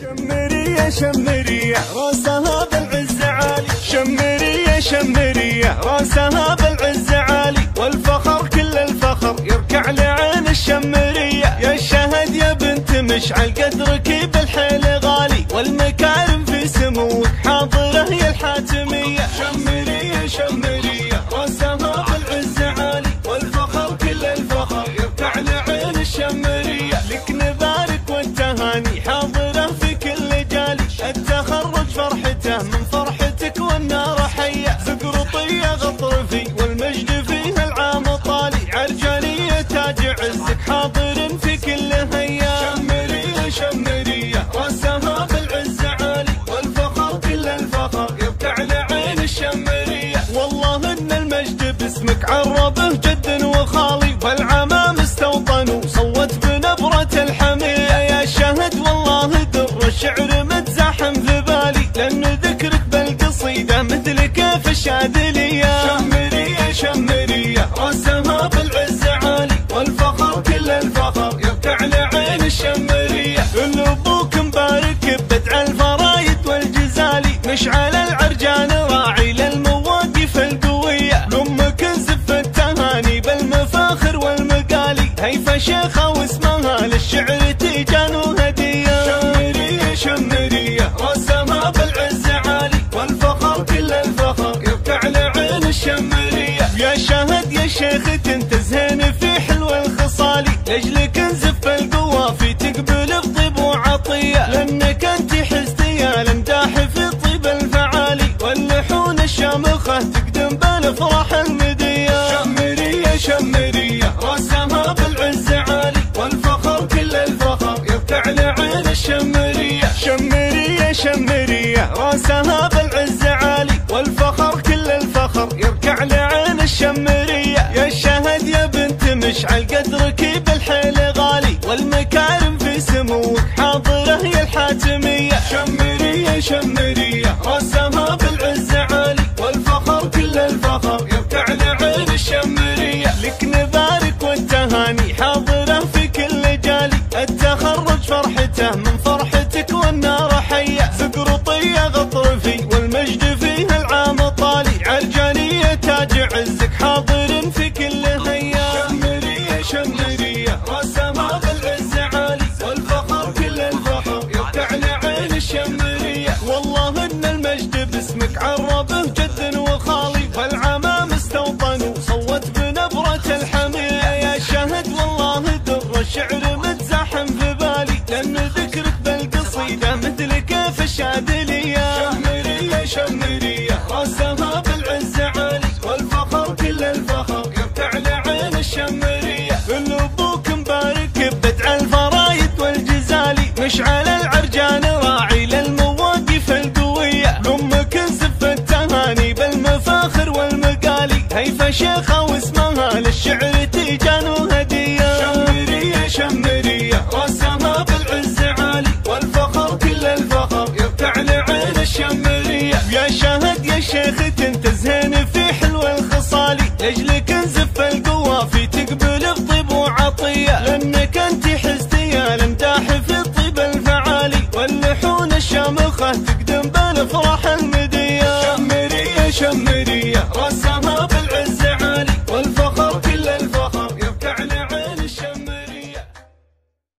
شمرية شمرية راسها بالعز عالي، شمرية شمرية راسها بالعز عالي، والفخر كل الفخر يركع لعين الشمرية. يا الشهد يا بنت مشعل قدرك بالحيل غالي، والمكارم في سموك حاضرة هي الحاتمية. شمرية شمرية راسها بالعز عالي، والفخر كل الفخر يركع لعين الشمرية. لك نبارك والتهاني حاضرة في كل جالي، التخرج فرحته من فرحتك والنار حية. زقرطية غطرفي والمجد فيها العام طالي، عرجانية تاج عزك حاضر في كل هيا. شمرية شمرية راسها بالعز عالي، والفخر كل الفخر يركع لعين الشمرية. والله ان المجد باسمك عربه جد وخالي، والعمام استوطنوا صوت بنبرة الحمية. يا شهد والله در الشعر متزاحم في بالي، لأن ذكرك بالقصيدة مثل كيف الشاذلية. شمرية شمرية راسها بالعز عالي، والفخر كل الفخر يركع لعين الشمرية. لأبوك مبارك بدع الفرايد والجزالي، مشعل العرجان راعي للمواقف القوية. لأمك زف التهاني بالمفاخر والمقالي، هيفا شيخة واسمها للشعر تيجان وهدية. شمرية شمرية راسها بالعز عالي، والفخر كل الفخر يركع لعين الشمرية. يا شهد يا شيخ تنتزهين في حلو الخصالي، لاجلك نزف القوافي تقبل بطيب وعطية. لانك انت حزتي يا الامداح في طيب الفعالي، واللحون الشامخة تقدم بالافراح المدية. شمرية شمرية راسها بالعز عالي، والفخر كل الفخر يركع لعين الشمرية. شمرية شمرية راسها بالعز عالي، والفخر كل الفخر يركع لعين الشمرية. يا الشهد يا بنت مشعل قدرك بالحيل غالي، والمكارم في سموك حاضرة هي الحاتمية. شمرية شمرية راسها بالعز عالي، والفخر كل الفخر يركع لعين الشمرية. لك نبارك والتهاني حاضرة في كل جالي، التخرج فرحته من فرحتك والنار حية. زقرطية غطرفي والمجد فيها العام طالي، عرجانية تاج عزك حاضر في كل هيا. شمرية شمرية راسها بالعز عالي، والفخر كل الفخر يركع لعين الشمرية. والله ان المجد باسمك عربه جد وخالي، والعمام استوطنوا صوت بنبرة الحمية. يا شهد والله در الشعر متزاحم في بالي، لأن ذكرك بالقصيدة مثل كيف الشاذلية. شمرية شمرية راسها بالعز عالي، والفخر كل الفخر يركع لعين الشمرية. لأبوك مبارك بدع الفرايد والجزالي، مشعل العرجان راعي للمواقف القوية. لأمك زف التهاني بالمفاخر والمقالي، هيفا شيخة واسمها للشعر تيجان وهدية. شمرية شمرية راسها بالعز عالي، والفخر كل الفخر يركع لعين الشمرية. يا شهد يا شيخ تنتزهين في حلو الخصالي، لاجلك نزف القوافي تقبل بطيب وعطية. لانك انت حزتي يا الامداح في طيب الفعالي، واللحون الشامخة تقدم بالافراح المدية. شمرية شمرية